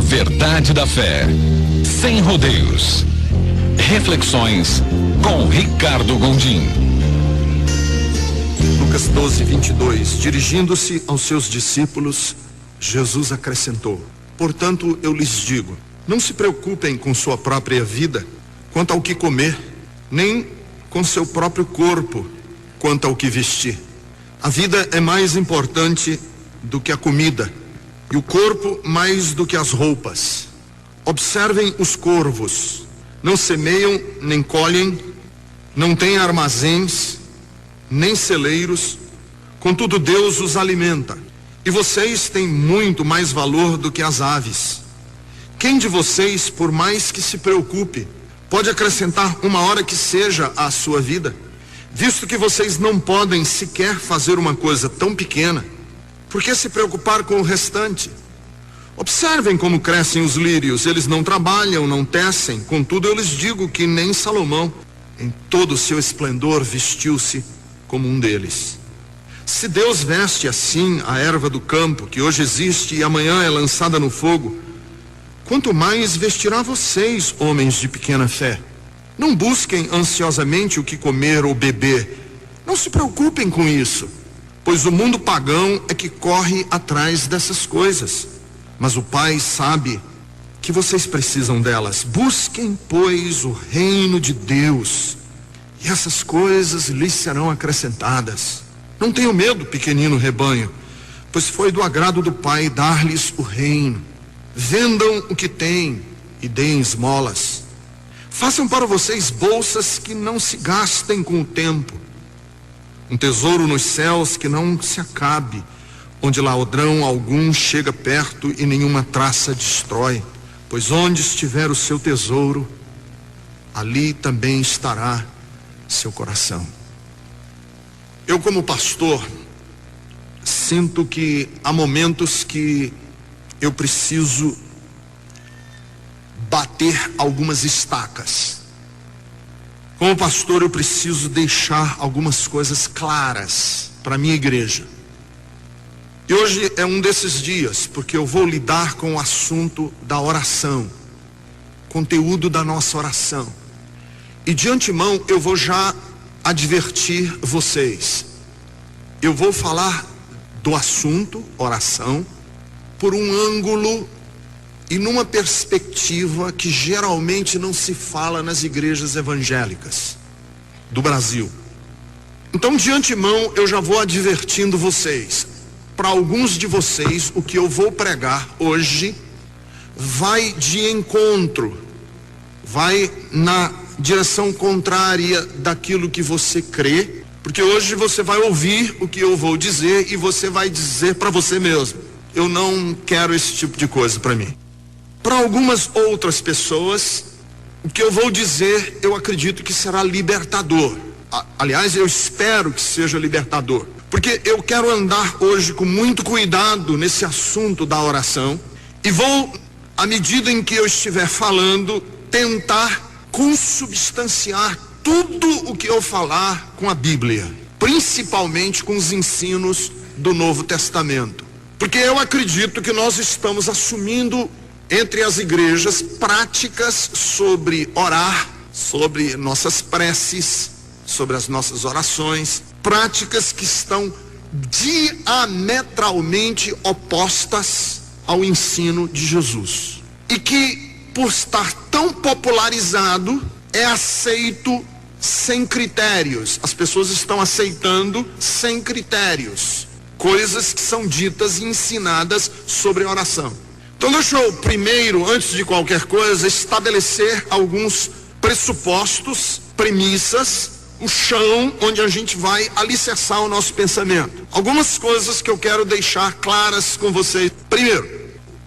Verdade da Fé, sem rodeios. Reflexões com Ricardo Gondim. Lucas 12:22. Dirigindo-se aos seus discípulos, Jesus acrescentou: portanto, eu lhes digo, não se preocupem com sua própria vida, quanto ao que comer, nem com seu próprio corpo, quanto ao que vestir. A vida é mais importante do que a comida, e o corpo mais do que as roupas. Observem os corvos, não semeiam nem colhem, não têm armazéns, nem celeiros, contudo Deus os alimenta. E vocês têm muito mais valor do que as aves. Quem de vocês, por mais que se preocupe, pode acrescentar uma hora que seja à sua vida? Visto que vocês não podem sequer fazer uma coisa tão pequena, por que se preocupar com o restante? Observem como crescem os lírios, eles não trabalham, não tecem, contudo eu lhes digo que nem Salomão, em todo o seu esplendor, vestiu-se como um deles. Se Deus veste assim a erva do campo, que hoje existe e amanhã é lançada no fogo, quanto mais vestirá vocês, homens de pequena fé. Não busquem ansiosamente o que comer ou beber, não se preocupem com isso, pois o mundo pagão é que corre atrás dessas coisas. Mas o Pai sabe que vocês precisam delas. Busquem, pois, o reino de Deus, e essas coisas lhes serão acrescentadas. Não tenham medo, pequenino rebanho, pois foi do agrado do Pai dar-lhes o reino. Vendam o que têm e deem esmolas. Façam para vocês bolsas que não se gastem com o tempo, um tesouro nos céus que não se acabe, onde ladrão algum chega perto e nenhuma traça destrói. Pois onde estiver o seu tesouro, ali também estará seu coração. Eu, como pastor, sinto que há momentos que eu preciso bater algumas estacas. Como pastor, eu preciso deixar algumas coisas claras para a minha igreja. E hoje é um desses dias, porque eu vou lidar com o assunto da oração, conteúdo da nossa oração. E de antemão eu vou já advertir vocês. Eu vou falar do assunto oração por um ângulo e numa perspectiva que geralmente não se fala nas igrejas evangélicas do Brasil. Então, de antemão, eu já vou advertindo vocês. Para alguns de vocês, o que eu vou pregar hoje vai de encontro, vai na direção contrária daquilo que você crê, porque hoje você vai ouvir o que eu vou dizer e você vai dizer para você mesmo: eu não quero esse tipo de coisa para mim. Para algumas outras pessoas, o que eu vou dizer, eu acredito que será libertador. Aliás, eu espero que seja libertador, porque eu quero andar hoje com muito cuidado nesse assunto da oração e vou, à medida em que eu estiver falando, tentar consubstanciar tudo o que eu falar com a Bíblia, principalmente com os ensinos do Novo Testamento, porque eu acredito que nós estamos assumindo entre as igrejas práticas sobre orar, sobre nossas preces, sobre as nossas orações, práticas que estão diametralmente opostas ao ensino de Jesus, e que, por estar tão popularizado, é aceito sem critérios. As pessoas estão aceitando sem critérios coisas que são ditas e ensinadas sobre oração. Então deixa eu primeiro, antes de qualquer coisa, estabelecer alguns pressupostos, premissas, o chão onde a gente vai alicerçar o nosso pensamento. Algumas coisas que eu quero deixar claras com vocês. Primeiro,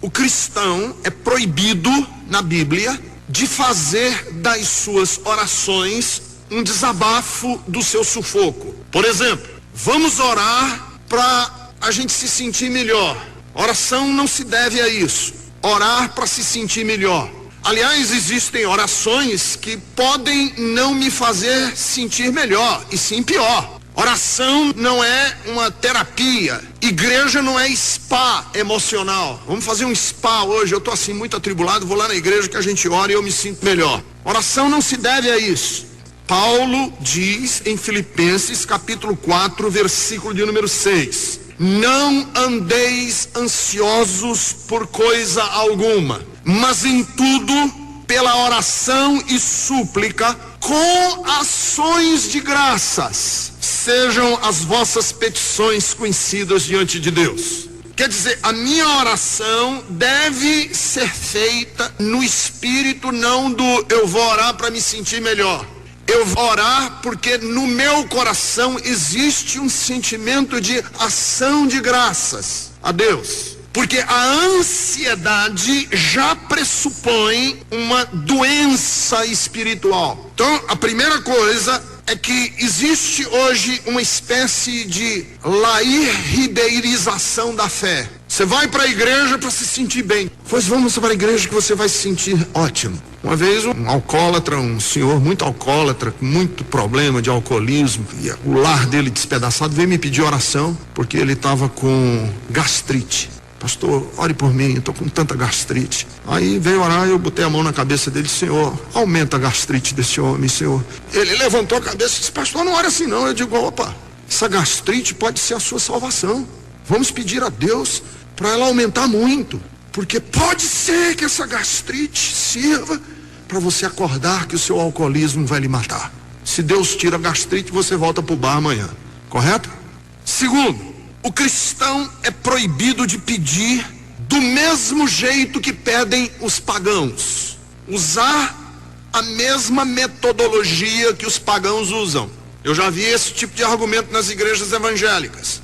o cristão é proibido na Bíblia de fazer das suas orações um desabafo do seu sufoco. Por exemplo, vamos orar para a gente se sentir melhor. Oração não se deve a isso. Orar para se sentir melhor. Aliás, existem orações que podem não me fazer sentir melhor, e sim pior. Oração não é uma terapia. Igreja não é spa emocional. Vamos fazer um spa hoje. Eu estou assim muito atribulado, vou lá na igreja que a gente ora e eu me sinto melhor. Oração não se deve a isso. Paulo diz em Filipenses capítulo 4, versículo de número 6: não andeis ansiosos por coisa alguma, mas em tudo pela oração e súplica, com ações de graças, sejam as vossas petições conhecidas diante de Deus. Quer dizer, a minha oração deve ser feita no espírito, não do eu vou orar para me sentir melhor. Eu vou orar porque no meu coração existe um sentimento de ação de graças a Deus. Porque a ansiedade já pressupõe uma doença espiritual. Então, a primeira coisa é que existe hoje uma espécie de lairibeirização da fé. Você vai para a igreja para se sentir bem. Pois vamos para a igreja que você vai se sentir ótimo. Uma vez um alcoólatra, um senhor muito alcoólatra, com muito problema de alcoolismo, e o lar dele despedaçado, veio me pedir oração, porque ele estava com gastrite. Pastor, ore por mim, eu estou com tanta gastrite. Aí veio orar, eu botei a mão na cabeça dele: Senhor, aumenta a gastrite desse homem, Senhor. Ele levantou a cabeça e disse: pastor, não ore assim não. Eu digo: opa, essa gastrite pode ser a sua salvação. Vamos pedir a Deus para ela aumentar muito, porque pode ser que essa gastrite sirva para você acordar que o seu alcoolismo vai lhe matar. Se Deus tira a gastrite, você volta para o bar amanhã, correto? Segundo, o cristão é proibido de pedir do mesmo jeito que pedem os pagãos. Usar a mesma metodologia que os pagãos usam. Eu já vi esse tipo de argumento nas igrejas evangélicas.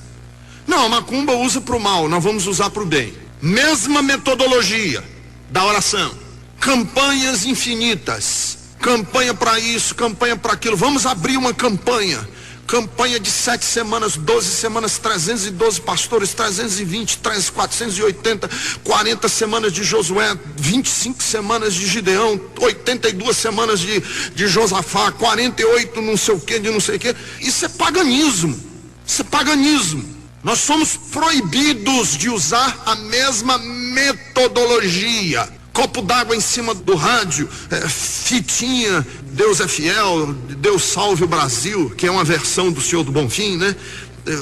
Não, a macumba usa para o mal, nós vamos usar para o bem. Mesma metodologia da oração. Campanhas infinitas. Campanha para isso, campanha para aquilo. Vamos abrir uma campanha. Campanha de 7 semanas, 12 semanas, 312 pastores, 320, 480, 40 semanas de Josué, 25 semanas de Gideão, 82 semanas de Josafá, 48 não sei o que, de não sei o que. Isso é paganismo. Isso é paganismo. Nós somos proibidos de usar a mesma metodologia. Copo d'água em cima do rádio, fitinha, Deus é fiel, Deus salve o Brasil, que é uma versão do Senhor do Bonfim, né?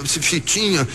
Fitinha,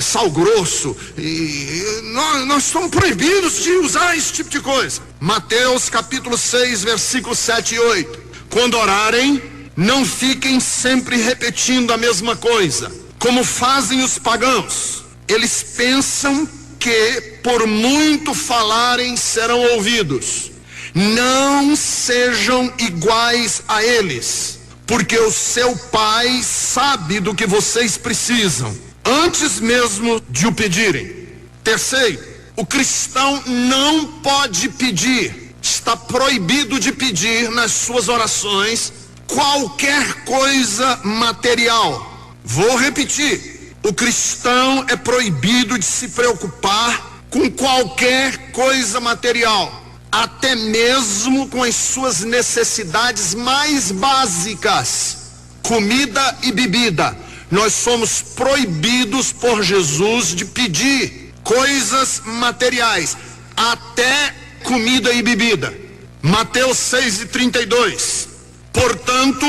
sal grosso, e nós somos proibidos de usar esse tipo de coisa. Mateus capítulo 6, versículos 7 e 8. Quando orarem, não fiquem sempre repetindo a mesma coisa, como fazem os pagãos. Eles pensam que por muito falarem serão ouvidos. Não sejam iguais a eles, porque o seu Pai sabe do que vocês precisam, antes mesmo de o pedirem. Terceiro, o cristão não pode pedir, está proibido de pedir nas suas orações qualquer coisa material. Vou repetir. O cristão é proibido de se preocupar com qualquer coisa material, até mesmo com as suas necessidades mais básicas, comida e bebida. Nós somos proibidos por Jesus de pedir coisas materiais, até comida e bebida. Mateus 6:32. Portanto,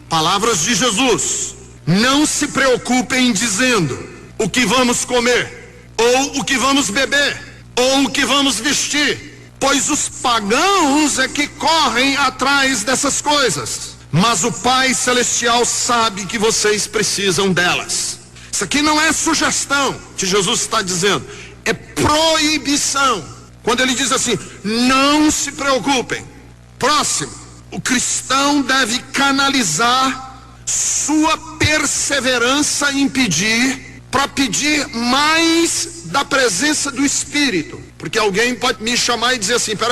palavras de Jesus: não se preocupem dizendo o que vamos comer, ou o que vamos beber, ou o que vamos vestir, pois os pagãos é que correm atrás dessas coisas, mas o Pai Celestial sabe que vocês precisam delas. Isso aqui não é sugestão que Jesus está dizendo, é proibição. Quando ele diz assim, não se preocupem. Próximo, o cristão deve canalizar sua perseverança em pedir, para pedir mais da presença do Espírito. Porque alguém pode me chamar e dizer assim, para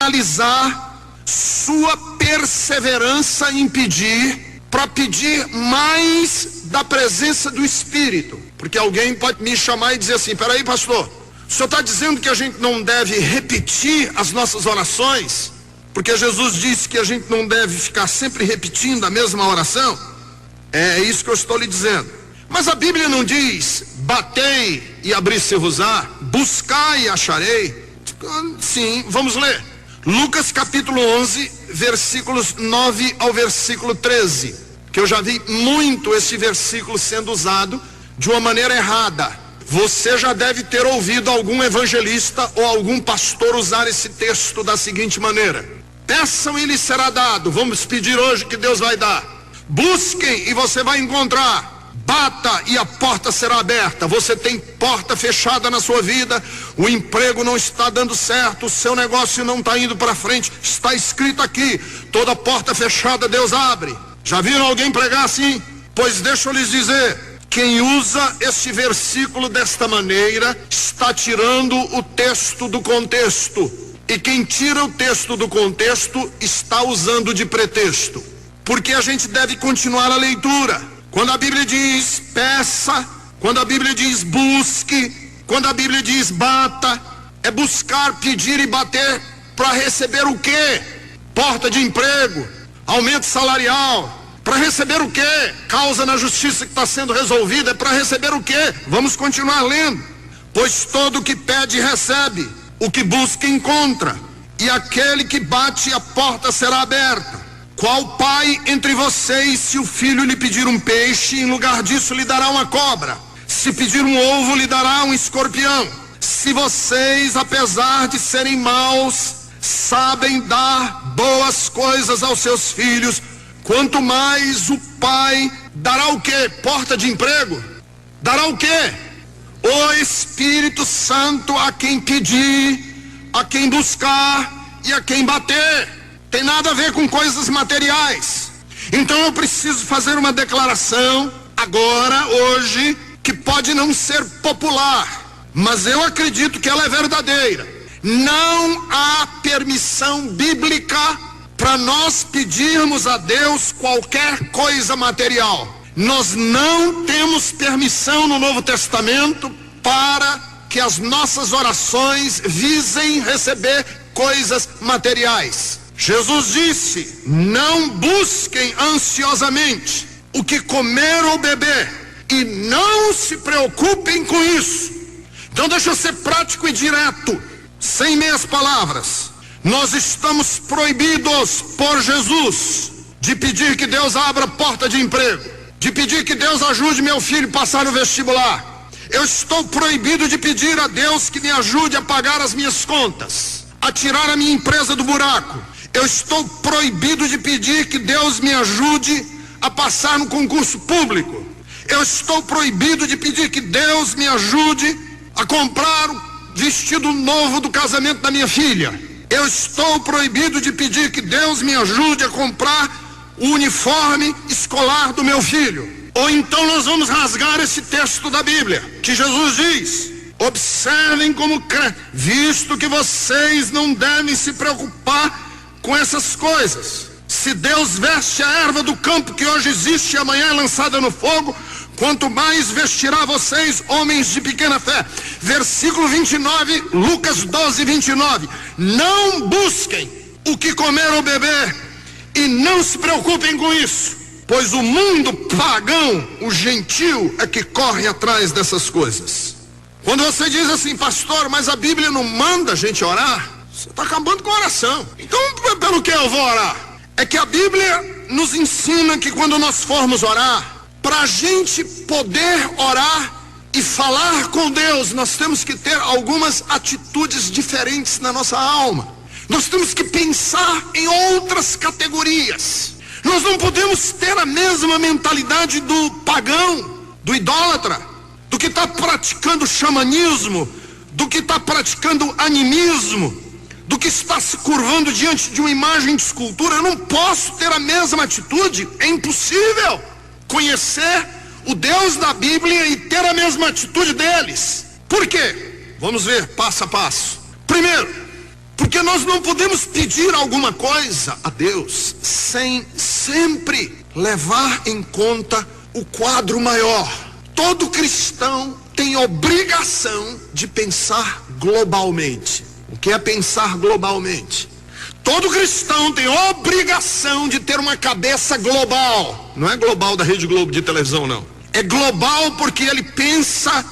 analisar sua perseverança em pedir, para pedir mais da presença do Espírito. Porque alguém pode me chamar e dizer assim, peraí pastor, o senhor está dizendo que a gente não deve repetir as nossas orações? Porque Jesus disse que a gente não deve ficar sempre repetindo a mesma oração? É isso que eu estou lhe dizendo. Mas a Bíblia não diz: batei e abri-se-vos-á, buscai e acharei. Sim, vamos ler. Lucas capítulo 11, versículos 9 ao versículo 13. Que eu já vi muito esse versículo sendo usado de uma maneira errada. Você já deve ter ouvido algum evangelista ou algum pastor usar esse texto da seguinte maneira: peçam e lhes será dado. Vamos pedir hoje que Deus vai dar. Busquem e você vai encontrar. Bata e a porta será aberta. Você tem porta fechada na sua vida, o emprego não está dando certo, o seu negócio não está indo para frente. Está escrito aqui: toda porta fechada Deus abre. Já viram alguém pregar assim? Pois deixa eu lhes dizer, quem usa este versículo desta maneira está tirando o texto do contexto. E quem tira o texto do contexto está usando de pretexto. Porque a gente deve continuar a leitura. Quando a Bíblia diz peça, quando a Bíblia diz busque, quando a Bíblia diz bata, é buscar, pedir e bater para receber o quê? Porta de emprego, aumento salarial. Para receber o quê? Causa na justiça que está sendo resolvida. É para receber o quê? Vamos continuar lendo. Pois todo o que pede recebe, o que busca encontra, e aquele que bate a porta será aberta. Qual pai entre vocês, se o filho lhe pedir um peixe, em lugar disso lhe dará uma cobra? Se pedir um ovo, lhe dará um escorpião? Se vocês, apesar de serem maus, sabem dar boas coisas aos seus filhos, quanto mais o pai dará o quê? Porta de emprego? Dará o quê? O Espírito Santo a quem pedir, a quem buscar e a quem bater. Tem nada a ver com coisas materiais. Então eu preciso fazer uma declaração agora, hoje, que pode não ser popular, mas eu acredito que ela é verdadeira. Não há permissão bíblica para nós pedirmos a Deus qualquer coisa material. Nós não temos permissão no Novo Testamento para que as nossas orações visem receber coisas materiais. Jesus disse: não busquem ansiosamente o que comer ou beber, e não se preocupem com isso. Então deixa eu ser prático e direto, sem meias palavras. Nós estamos proibidos por Jesus de pedir que Deus abra porta de emprego, de pedir que Deus ajude meu filho a passar no vestibular. Eu estou proibido de pedir a Deus que me ajude a pagar as minhas contas, a tirar a minha empresa do buraco. Eu estou proibido de pedir que Deus me ajude a passar no concurso público. Eu estou proibido de pedir que Deus me ajude a comprar o vestido novo do casamento da minha filha. Eu estou proibido de pedir que Deus me ajude a comprar o uniforme escolar do meu filho. Ou então nós vamos rasgar esse texto da Bíblia, que Jesus diz: observem como crê, visto que vocês não devem se preocupar com essas coisas. Se Deus veste a erva do campo que hoje existe e amanhã é lançada no fogo, quanto mais vestirá vocês, homens de pequena fé. Versículo 29, Lucas 12, 29. Não busquem o que comer ou beber, e não se preocupem com isso, pois o mundo pagão, o gentil, é que corre atrás dessas coisas. Quando você diz assim: pastor, mas a Bíblia não manda a gente orar, você está acabando com a oração. Então, pelo que eu vou orar? É que a Bíblia nos ensina que quando nós formos orar, para a gente poder orar e falar com Deus, nós temos que ter algumas atitudes diferentes na nossa alma. Nós temos que pensar em outras categorias. Nós não podemos ter a mesma mentalidade do pagão, do idólatra, do que está praticando xamanismo, do que está praticando animismo, do que está se curvando diante de uma imagem de escultura. Eu não posso ter a mesma atitude, é impossível conhecer o Deus da Bíblia e ter a mesma atitude deles. Por quê? Vamos ver passo a passo. Primeiro, porque nós não podemos pedir alguma coisa a Deus sem sempre levar em conta o quadro maior. Todo cristão tem obrigação de pensar globalmente. O que é pensar globalmente? Todo cristão tem obrigação de ter uma cabeça global. Não é global da Rede Globo de televisão, não. É global porque ele pensa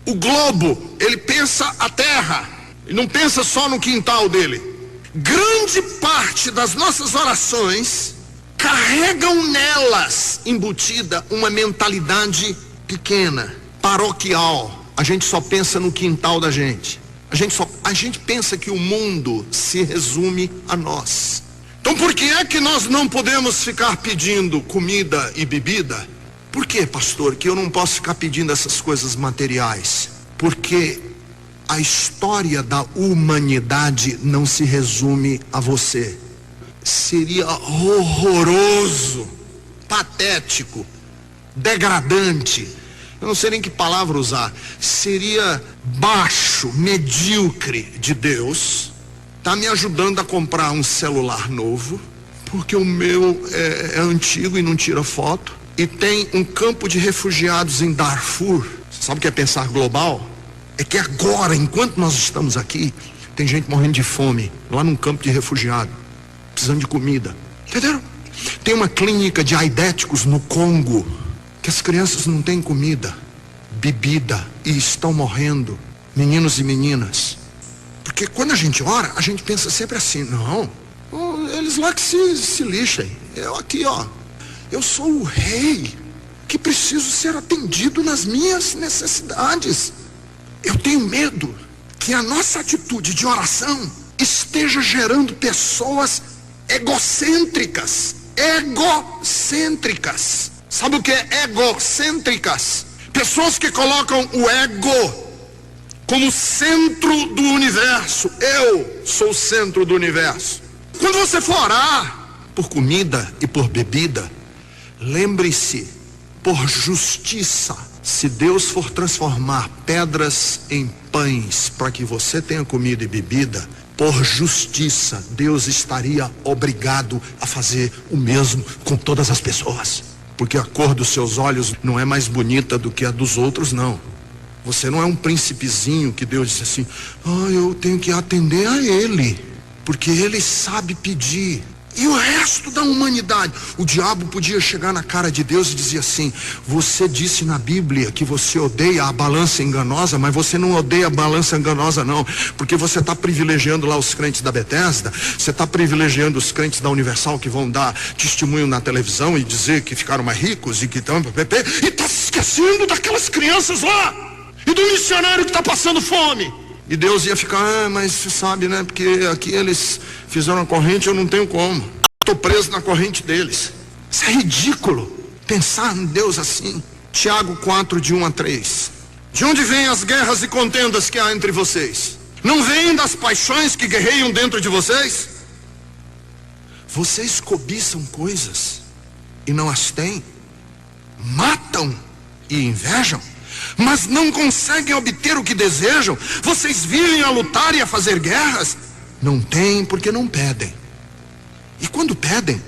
o globo, ele pensa a terra, e não pensa só no quintal dele. Grande parte das nossas orações carregam nelas embutida uma mentalidade pequena, paroquial. A gente só pensa no quintal da gente. A gente pensa que o mundo se resume a nós. Então por que é que nós não podemos ficar pedindo comida e bebida? Por que, pastor, que eu não posso ficar pedindo essas coisas materiais? Porque a história da humanidade não se resume a você. Seria horroroso, patético, degradante, eu não sei nem que palavra usar, seria baixo, medíocre de Deus tá me ajudando a comprar um celular novo, porque o meu é antigo e não tira foto, e tem um campo de refugiados em Darfur. Sabe o que é pensar global? É que agora, enquanto nós estamos aqui, tem gente morrendo de fome lá num campo de refugiado, precisando de comida. Entenderam? Tem uma clínica de aidéticos no Congo, que as crianças não têm comida, bebida, e estão morrendo, meninos e meninas. Porque quando a gente ora, a gente pensa sempre assim: não, eles lá que se lixem, eu aqui, ó, eu sou o rei que preciso ser atendido nas minhas necessidades. Eu tenho medo que a nossa atitude de oração esteja gerando pessoas egocêntricas. Sabe o que é egocêntricas? Pessoas que colocam o ego como centro do universo. Eu sou o centro do universo. Quando você for orar por comida e por bebida, lembre-se, por justiça, se Deus for transformar pedras em pães para que você tenha comida e bebida, por justiça, Deus estaria obrigado a fazer o mesmo com todas as pessoas. Porque a cor dos seus olhos não é mais bonita do que a dos outros, não. Você não é um príncipezinho que Deus disse assim: eu tenho que atender a ele, porque ele sabe pedir. E o resto da humanidade, o diabo podia chegar na cara de Deus e dizer assim: você disse na Bíblia que você odeia a balança enganosa, mas você não odeia a balança enganosa não, porque você está privilegiando lá os crentes da Bethesda, você está privilegiando os crentes da Universal que vão dar testemunho na televisão e dizer que ficaram mais ricos e que estão, e está se esquecendo daquelas crianças lá, e do missionário que está passando fome. E Deus ia ficar: mas você sabe, né, porque aqui eles fizeram a corrente, eu não tenho como, estou preso na corrente deles. Isso é ridículo, pensar em Deus assim. Tiago 4, de 1 a 3. De onde vêm as guerras e contendas que há entre vocês? Não vêm das paixões que guerreiam dentro de vocês? Vocês cobiçam coisas e não as têm, matam e invejam, mas não conseguem obter o que desejam. Vocês vivem a lutar e a fazer guerras. Não têm porque não pedem. E quando pedem,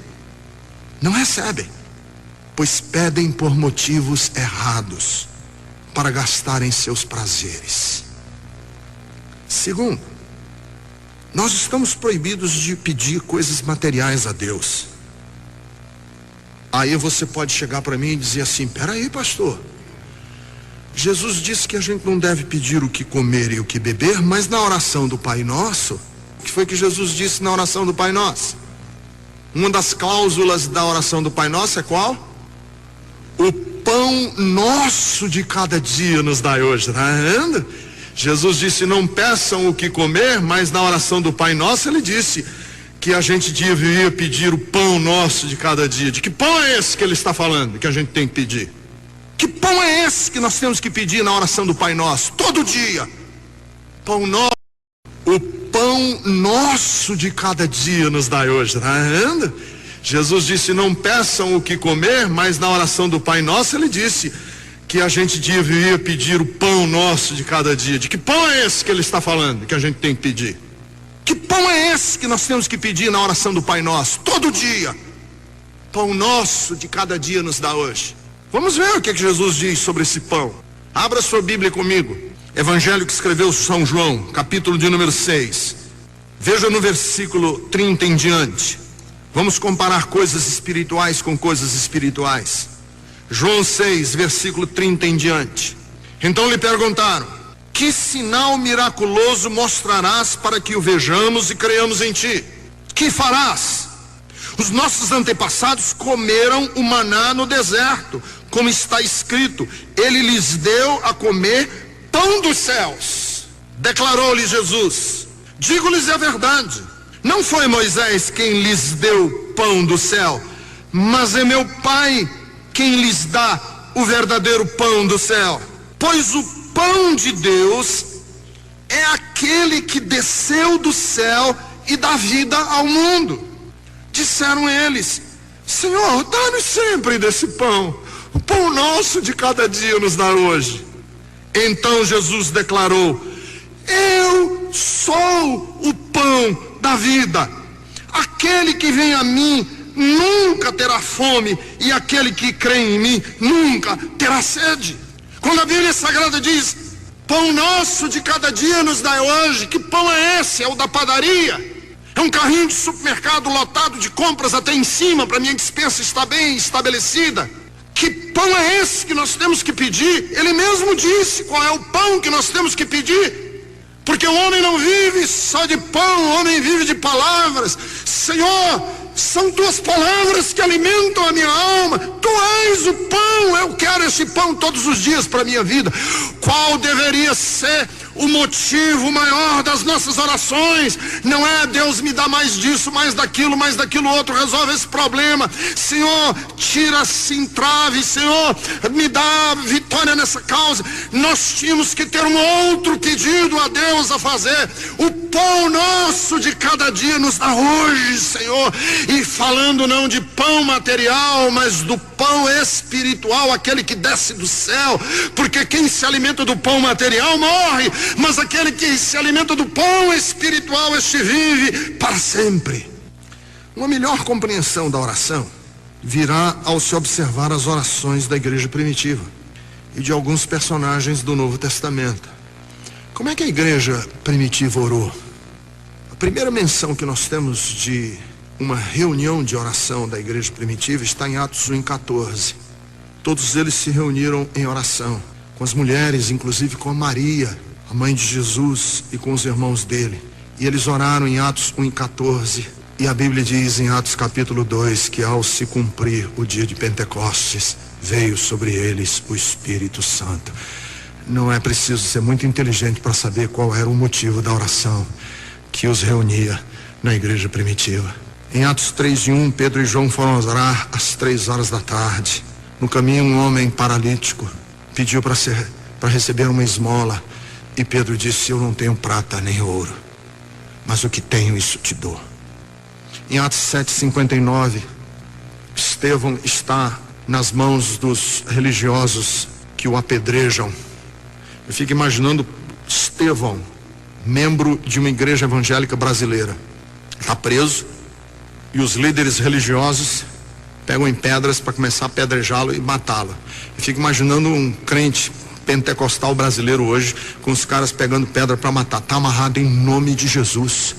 não recebem, pois pedem por motivos errados, para gastarem seus prazeres. Segundo, nós estamos proibidos de pedir coisas materiais a Deus. Aí você pode chegar para mim e dizer assim: peraí, pastor, Jesus disse que a gente não deve pedir o que comer e o que beber, mas na oração do Pai Nosso, o que foi que Jesus disse na oração do Pai Nosso? Uma das cláusulas da oração do Pai Nosso é qual? O pão nosso de cada dia nos dai hoje, tá vendo? Jesus disse: não peçam o que comer, mas na oração do Pai Nosso ele disse que a gente devia pedir o pão nosso de cada dia. De que pão é esse que ele está falando, que a gente tem que pedir? Que pão é esse que nós temos que pedir na oração do Pai Nosso, todo dia? Pão nosso, o pão nosso de cada dia nos dai hoje, tá vendo? Jesus disse: não peçam o que comer, mas na oração do Pai Nosso ele disse que a gente devia pedir o pão nosso de cada dia. De que pão é esse que ele está falando, que a gente tem que pedir? Que pão é esse que nós temos que pedir na oração do Pai Nosso, todo dia? Pão nosso de cada dia nos dá hoje. Vamos ver o que Jesus diz sobre esse pão. Abra sua Bíblia comigo. Evangelho que escreveu São João, capítulo de número 6, Veja no versículo 30 em diante. Vamos comparar coisas espirituais com coisas espirituais. João 6, versículo 30 em diante. Então lhe perguntaram: que sinal miraculoso mostrarás para que o vejamos e creiamos em ti? Que farás? Os nossos antepassados comeram o maná no deserto, como está escrito: ele lhes deu a comer pão dos céus. Declarou-lhe Jesus: digo-lhes a verdade, não foi Moisés quem lhes deu pão do céu, mas é meu Pai quem lhes dá o verdadeiro pão do céu. Pois o pão de Deus é aquele que desceu do céu e dá vida ao mundo. Disseram eles: Senhor, dá-nos sempre desse pão. O pão nosso de cada dia nos dá hoje. Então Jesus declarou: eu sou o pão da vida. Aquele que vem a mim nunca terá fome, e aquele que crê em mim nunca terá sede. Quando a Bíblia Sagrada diz: pão nosso de cada dia nos dá hoje, que pão é esse? É o da padaria? É um carrinho de supermercado lotado de compras até em cima, para minha despensa estar bem estabelecida? Que pão é esse que nós temos que pedir? Ele mesmo disse qual é o pão que nós temos que pedir. Porque o homem não vive só de pão, o homem vive de palavras. Senhor, são tuas palavras que alimentam a minha alma. Tu és o pão, eu quero esse pão todos os dias para a minha vida. Qual deveria ser o motivo maior das nossas orações? Não é Deus me dá mais disso, mais daquilo outro, resolve esse problema. Senhor, tira esse entrave, Senhor, me dá vitória nessa causa. Nós tínhamos que ter um outro pedido a Deus a fazer. O pão nosso de cada dia nos dá hoje, Senhor. E falando não de pão material, mas do pão espiritual, aquele que desce do céu. Porque quem se alimenta do pão material morre, mas aquele que se alimenta do pão espiritual, este vive para sempre. Uma melhor compreensão da oração virá ao se observar as orações da igreja primitiva e de alguns personagens do Novo Testamento. Como é que a igreja primitiva orou? A primeira menção que nós temos de uma reunião de oração da igreja primitiva está em Atos 1:14. Todos eles se reuniram em oração, com as mulheres, inclusive com a Maria, a mãe de Jesus, e com os irmãos dele. E eles oraram em Atos 1:14. E a Bíblia diz em Atos capítulo 2 que ao se cumprir o dia de Pentecostes, veio sobre eles o Espírito Santo. Não é preciso ser muito inteligente para saber qual era o motivo da oração que os reunia na igreja primitiva. Em Atos 3:1, Pedro e João foram orar às 3 da tarde. No caminho, um homem paralítico pediu para receber uma esmola. E Pedro disse: eu não tenho prata nem ouro, mas o que tenho, isso te dou. Em Atos 7:59, Estevão está nas mãos dos religiosos que o apedrejam. Eu fico imaginando Estevão, membro de uma igreja evangélica brasileira, está preso, e os líderes religiosos pegam em pedras para começar a apedrejá-lo e matá-lo. Eu fico imaginando um crente pentecostal brasileiro hoje, com os caras pegando pedra para matar. Está amarrado em nome de Jesus.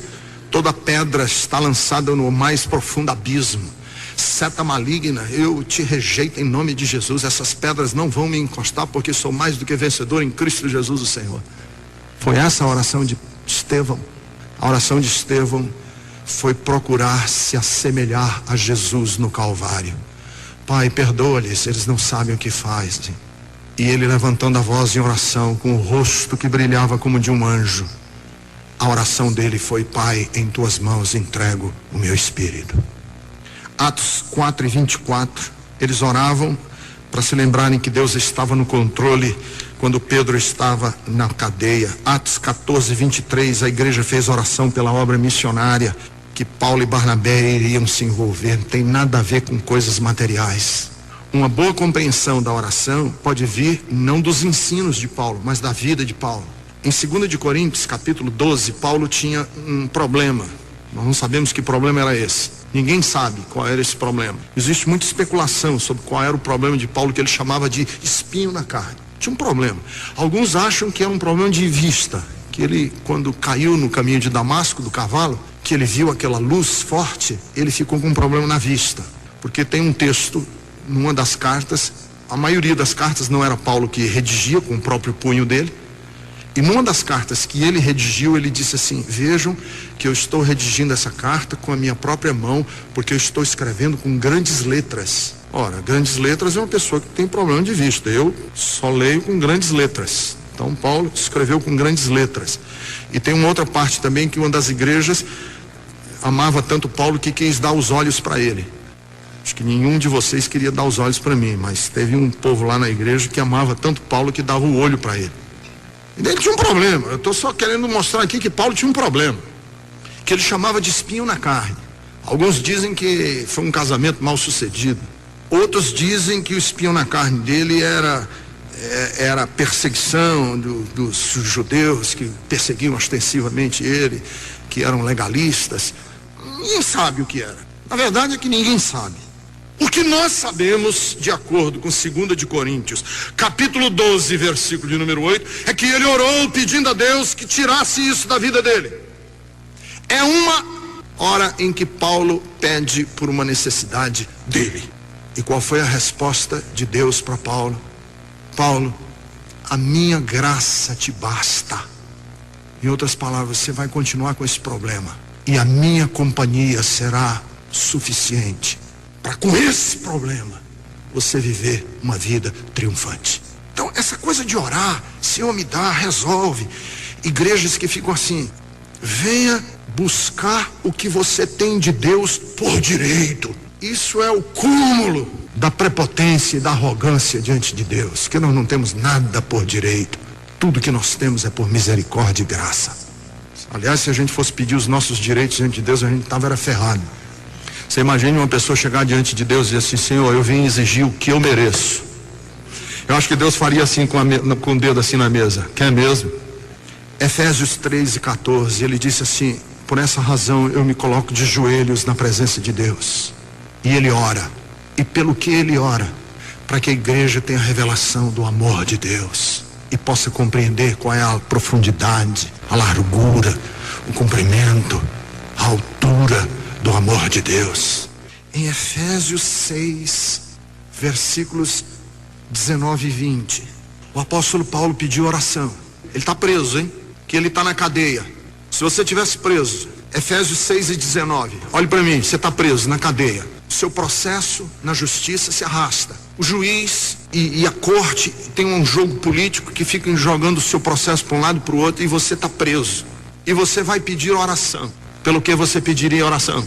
Toda pedra está lançada no mais profundo abismo. Seta maligna, eu te rejeito em nome de Jesus. Essas pedras não vão me encostar, porque sou mais do que vencedor em Cristo Jesus o Senhor. Foi essa a oração de Estevão. A oração de Estevão foi procurar se assemelhar a Jesus no Calvário. Pai, perdoa-lhes, eles não sabem o que fazem. E ele, levantando a voz em oração, com o rosto que brilhava como de um anjo, a oração dele foi: Pai, em tuas mãos entrego o meu espírito. Atos 4:24, eles oravam para se lembrarem que Deus estava no controle quando Pedro estava na cadeia. Atos 14:23, a igreja fez oração pela obra missionária que Paulo e Barnabé iriam se envolver. Não tem nada a ver com coisas materiais. Uma boa compreensão da oração pode vir não dos ensinos de Paulo, mas da vida de Paulo. Em 2 de Coríntios, capítulo 12, Paulo tinha um problema. Nós não sabemos que problema era esse. Ninguém sabe qual era esse problema. Existe muita especulação sobre qual era o problema de Paulo, que ele chamava de espinho na carne. Tinha um problema. Alguns acham que era um problema de vista, que ele, quando caiu no caminho de Damasco, do cavalo, que ele viu aquela luz forte, ele ficou com um problema na vista. Porque tem um texto, numa das cartas, a maioria das cartas não era Paulo que redigia com o próprio punho dele, e numa das cartas que ele redigiu, ele disse assim: vejam que eu estou redigindo essa carta com a minha própria mão, porque eu estou escrevendo com grandes letras. Ora, grandes letras é uma pessoa que tem problema de vista, eu só leio com grandes letras. Então Paulo escreveu com grandes letras. E tem uma outra parte também, que uma das igrejas amava tanto Paulo que quis dar os olhos para ele. Acho que nenhum de vocês queria dar os olhos para mim, mas teve um povo lá na igreja que amava tanto Paulo que dava o olho para ele. E ele tinha um problema. Eu estou só querendo mostrar aqui que Paulo tinha um problema, que ele chamava de espinho na carne. Alguns dizem que foi um casamento mal sucedido. Outros dizem que o espinho na carne dele era perseguição dos judeus que perseguiam ostensivamente ele, que eram legalistas. Ninguém sabe o que era. Na verdade é que ninguém sabe. O que nós sabemos, de acordo com 2 de Coríntios, capítulo 12, versículo de número 8, é que ele orou pedindo a Deus que tirasse isso da vida dele. É uma hora em que Paulo pede por uma necessidade dele. E qual foi a resposta de Deus para Paulo? Paulo, a minha graça te basta. Em outras palavras, você vai continuar com esse problema, e a minha companhia será suficiente para, com esse problema, você viver uma vida triunfante. Então, essa coisa de orar, Senhor me dá, resolve. Igrejas que ficam assim: venha buscar o que você tem de Deus por direito. Isso é o cúmulo da prepotência e da arrogância diante de Deus, que nós não temos nada por direito. Tudo que nós temos é por misericórdia e graça. Aliás, se a gente fosse pedir os nossos direitos diante de Deus, a gente estava ferrado. Você imagine uma pessoa chegar diante de Deus e dizer assim: Senhor, eu vim exigir o que eu mereço. Eu acho que Deus faria assim com o dedo assim na mesa. Quer mesmo? Efésios 3:14, ele disse assim: por essa razão eu me coloco de joelhos na presença de Deus. E ele ora. E pelo que ele ora? Para que a igreja tenha a revelação do amor de Deus e possa compreender qual é a profundidade, a largura, o comprimento, a altura do amor de Deus. Em Efésios 6, versículos 19 e 20, o apóstolo Paulo pediu oração. Ele está preso, hein? Que ele está na cadeia. Se você tivesse preso, Efésios 6 e 19, olhe para mim, você está preso na cadeia. O seu processo na justiça se arrasta. O juiz e a corte tem um jogo político que ficam jogando o seu processo para um lado e para o outro, e você está preso. E você vai pedir oração. Pelo que você pediria oração?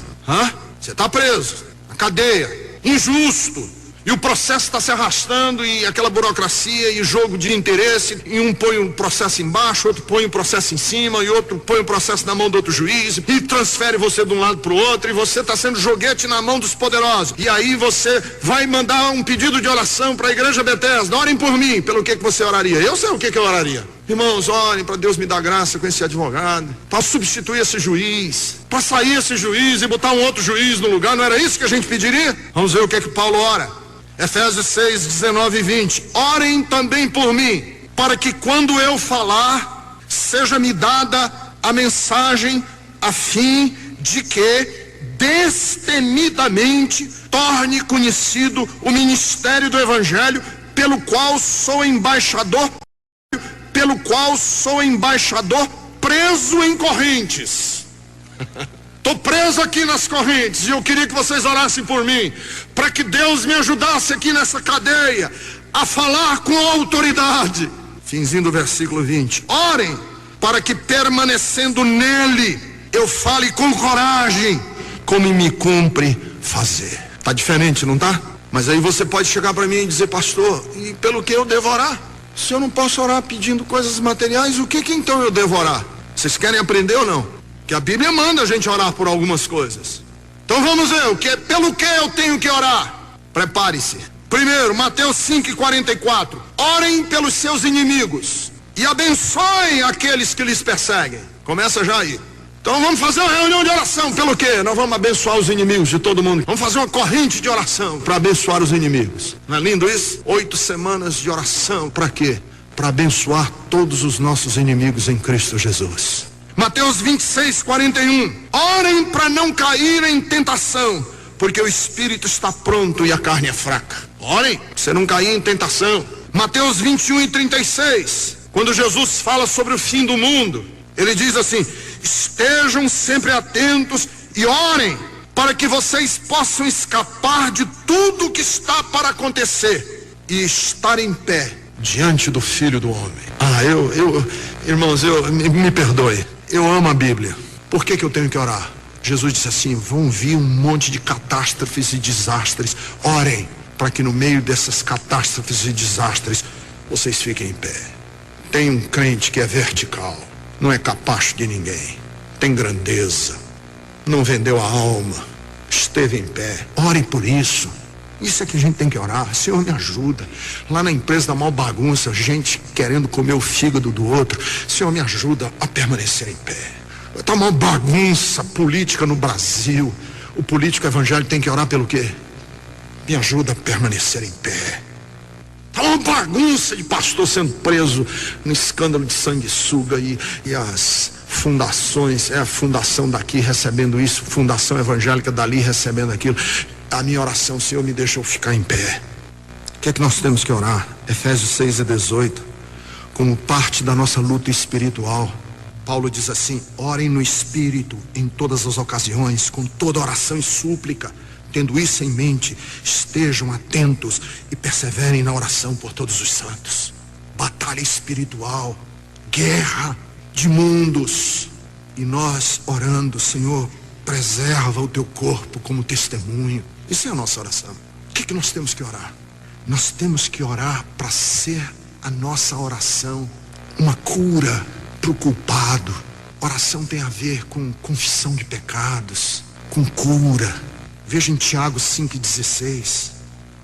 Você está preso, na cadeia, injusto. E o processo está se arrastando, e aquela burocracia e jogo de interesse, e um põe o processo embaixo, outro põe o processo em cima, e outro põe o processo na mão do outro juiz, e transfere você de um lado para o outro, e você está sendo joguete na mão dos poderosos. E aí você vai mandar um pedido de oração para a igreja Bethesda: orem por mim. Pelo que você oraria? Eu sei o que eu oraria. Irmãos, orem para Deus me dar graça com esse advogado, para substituir esse juiz, para sair esse juiz e botar um outro juiz no lugar. Não era isso que a gente pediria? Vamos ver o que Paulo ora. Efésios 6, 19 e 20. Orem também por mim, para que quando eu falar, seja-me dada a mensagem, a fim de que destemidamente torne conhecido o ministério do Evangelho, pelo qual sou embaixador preso em correntes. Estou preso aqui nas correntes, e eu queria que vocês orassem por mim, para que Deus me ajudasse aqui nessa cadeia a falar com autoridade. Finzinho do versículo 20. Orem para que, permanecendo nele, eu fale com coragem, como me cumpre fazer. Tá diferente, não tá? Mas aí você pode chegar para mim e dizer: pastor, e pelo que eu devo orar? Se eu não posso orar pedindo coisas materiais, o que então eu devo orar? Vocês querem aprender ou não? Que a Bíblia manda a gente orar por algumas coisas. Então vamos ver pelo que eu tenho que orar. Prepare-se. Primeiro, Mateus 5:44. Orem pelos seus inimigos e abençoem aqueles que lhes perseguem. Começa já aí. Então vamos fazer uma reunião de oração. Pelo quê? Nós vamos abençoar os inimigos de todo mundo. Vamos fazer uma corrente de oração para abençoar os inimigos. Não é lindo isso? 8 semanas de oração. Para quê? para abençoar todos os nossos inimigos em Cristo Jesus. Mateus 26:41. Orem para não cair em tentação, porque o espírito está pronto e a carne é fraca. Orem para você não cair em tentação. Mateus 21:36. Quando Jesus fala sobre o fim do mundo, ele diz assim: estejam sempre atentos e orem para que vocês possam escapar de tudo que está para acontecer e estar em pé diante do Filho do Homem. Irmãos, me perdoe, eu amo a Bíblia. Por que eu tenho que orar? Jesus disse assim: vão vir um monte de catástrofes e desastres. Orem para que no meio dessas catástrofes e desastres vocês fiquem em pé. Tem um crente que é vertical, não é capacho de ninguém, tem grandeza, não vendeu a alma, esteve em pé. Orem por isso. Isso é que a gente tem que orar. Senhor, me ajuda. Lá na empresa da mal bagunça, gente querendo comer o fígado do outro. Senhor, me ajuda a permanecer em pé. Está uma bagunça política no Brasil. O político evangélico tem que orar pelo quê? Me ajuda a permanecer em pé. Está uma bagunça de pastor sendo preso no escândalo de sanguessuga e as fundações, a fundação daqui recebendo isso, fundação evangélica dali recebendo aquilo. A minha oração, Senhor, me deixa eu ficar em pé. O que é que nós temos que orar? Efésios 6:18. Como parte da nossa luta espiritual, Paulo diz assim: orem no Espírito em todas as ocasiões, com toda oração e súplica. Tendo isso em mente, estejam atentos e perseverem na oração por todos os santos. Batalha espiritual, guerra de mundos. E nós orando: Senhor, preserva o teu corpo como testemunho. Isso é a nossa oração. O que nós temos que orar? Nós temos que orar para ser a nossa oração uma cura para o culpado. Oração tem a ver com confissão de pecados, com cura. Veja em Tiago 5:16.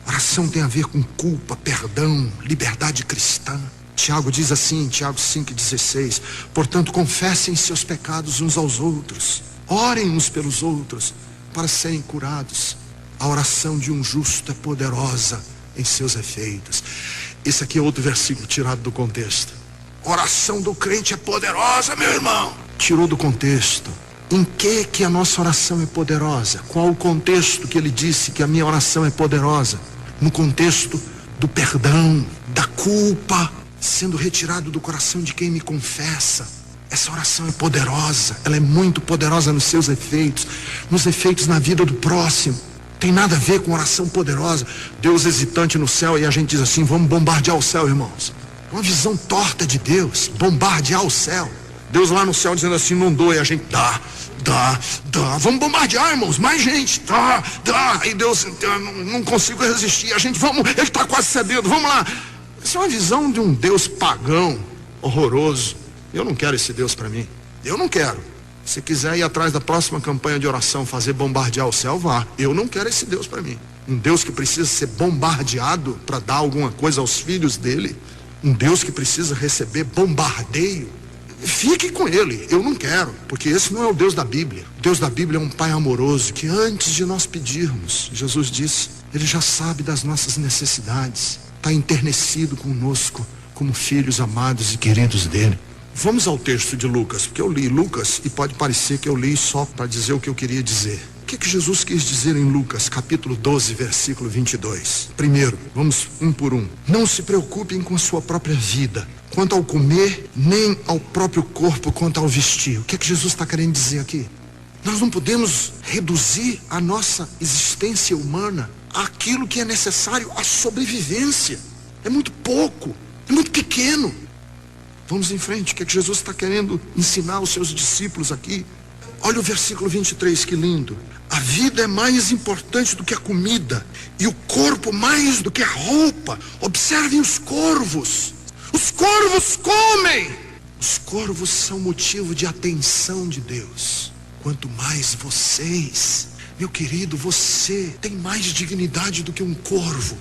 Oração tem a ver com culpa, perdão, liberdade cristã. Tiago diz assim em Tiago 5:16: portanto, confessem seus pecados uns aos outros, orem uns pelos outros para serem curados. A oração de um justo é poderosa em seus efeitos. Esse aqui é outro versículo tirado do contexto. Oração do crente é poderosa, meu irmão. Tirou do contexto. Em que a nossa oração é poderosa? Qual o contexto que ele disse que a minha oração é poderosa? No contexto do perdão, da culpa sendo retirado do coração de quem me confessa. Essa oração é poderosa, ela é muito poderosa nos seus efeitos, nos efeitos na vida do próximo. Tem nada a ver com oração poderosa. Deus hesitante no céu e a gente diz assim: vamos bombardear o céu, irmãos. Uma visão torta de Deus, bombardear o céu. Deus lá no céu dizendo assim: não doe, a gente dá. Vamos bombardear, irmãos, mais gente, dá. E Deus, não consigo resistir, a gente, vamos, ele está quase cedendo, vamos lá. Essa é uma visão de um Deus pagão, horroroso. Eu não quero esse Deus para mim. Eu não quero. Se quiser ir atrás da próxima campanha de oração, fazer bombardear o céu, vá. Eu não quero esse Deus para mim. Um Deus que precisa ser bombardeado para dar alguma coisa aos filhos dele. Um Deus que precisa receber bombardeio. Fique com ele, eu não quero, porque esse não é o Deus da Bíblia. O Deus da Bíblia é um Pai amoroso que antes de nós pedirmos, Jesus disse, ele já sabe das nossas necessidades, está enternecido conosco como filhos amados e queridos dele. Vamos ao texto de Lucas, porque eu li Lucas e pode parecer que eu li só para dizer o que eu queria dizer. O que Jesus quis dizer em Lucas, capítulo 12, versículo 22? Primeiro, vamos um por um. Não se preocupem com a sua própria vida, quanto ao comer, nem ao próprio corpo, quanto ao vestir. O que Jesus está querendo dizer aqui? Nós não podemos reduzir a nossa existência humana àquilo que é necessário à sobrevivência. É muito pouco, é muito pequeno. Vamos em frente, o que Jesus está querendo ensinar aos seus discípulos aqui? Olha o versículo 23, que lindo. A vida é mais importante do que a comida, e o corpo mais do que a roupa. Observem os corvos. Os corvos comem. Os corvos são motivo de atenção de Deus. Quanto mais vocês, meu querido, você tem mais dignidade do que um corvo.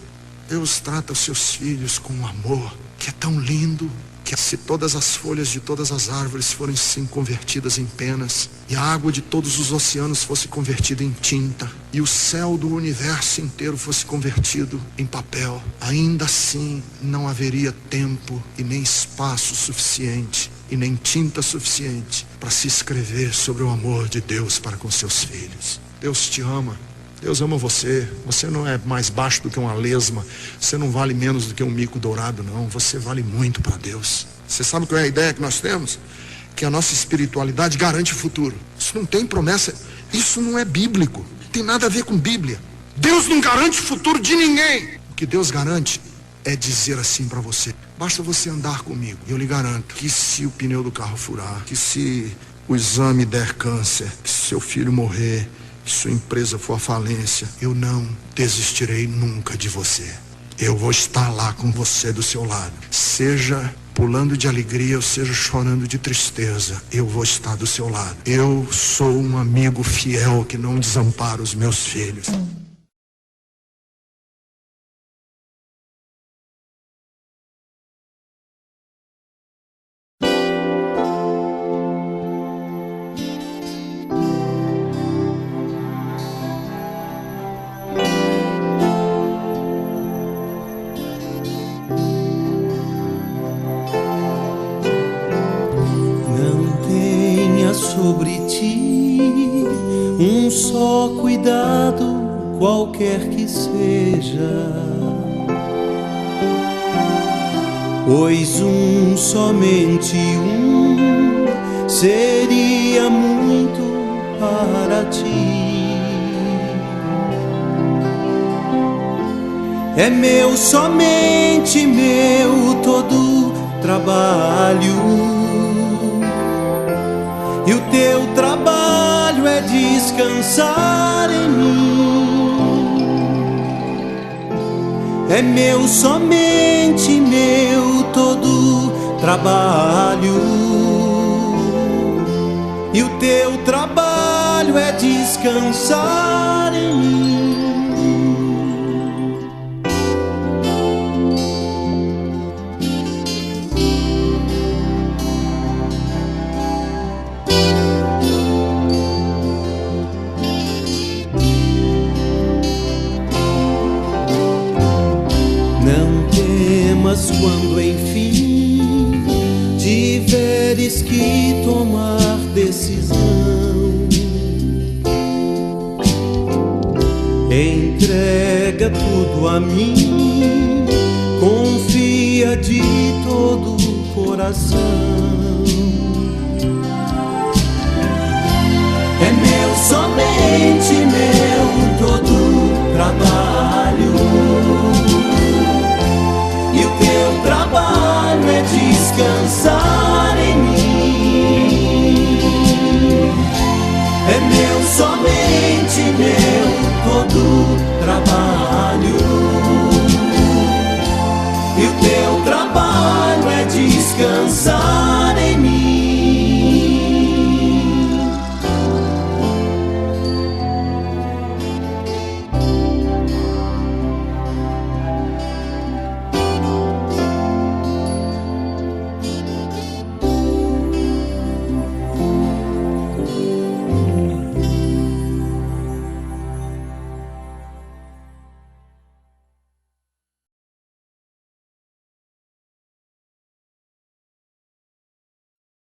Deus trata os seus filhos com um amor que é tão lindo, que se todas as folhas de todas as árvores forem sim convertidas em penas, e a água de todos os oceanos fosse convertida em tinta, e o céu do universo inteiro fosse convertido em papel, ainda assim não haveria tempo e nem espaço suficiente e nem tinta suficiente para se escrever sobre o amor de Deus para com seus filhos. Deus te ama. Deus ama você. Você não é mais baixo do que uma lesma. Você não vale menos do que um mico dourado, não. Você vale muito para Deus. Você sabe qual é a ideia que nós temos? Que a nossa espiritualidade garante o futuro. Isso não tem promessa. Isso não é bíblico. Não tem nada a ver com Bíblia. Deus não garante o futuro de ninguém. O que Deus garante é dizer assim para você: basta você andar comigo. E eu lhe garanto que se o pneu do carro furar, que se o exame der câncer, que se seu filho morrer, que sua empresa for à falência, eu não desistirei nunca de você. Eu vou estar lá com você do seu lado. Seja pulando de alegria ou seja chorando de tristeza, eu vou estar do seu lado. Eu sou um amigo fiel que não desampara os meus filhos. Sobre ti um só cuidado, qualquer que seja, pois somente seria muito para ti. É meu, somente meu, todo trabalho. E o teu trabalho é descansar em mim. É meu, somente meu, todo trabalho. E o teu trabalho é descansar em mim. Quando enfim tiveres que tomar decisão, entrega tudo a mim, confia de todo o coração. É meu, somente meu, todo trabalho. E o teu trabalho é descansar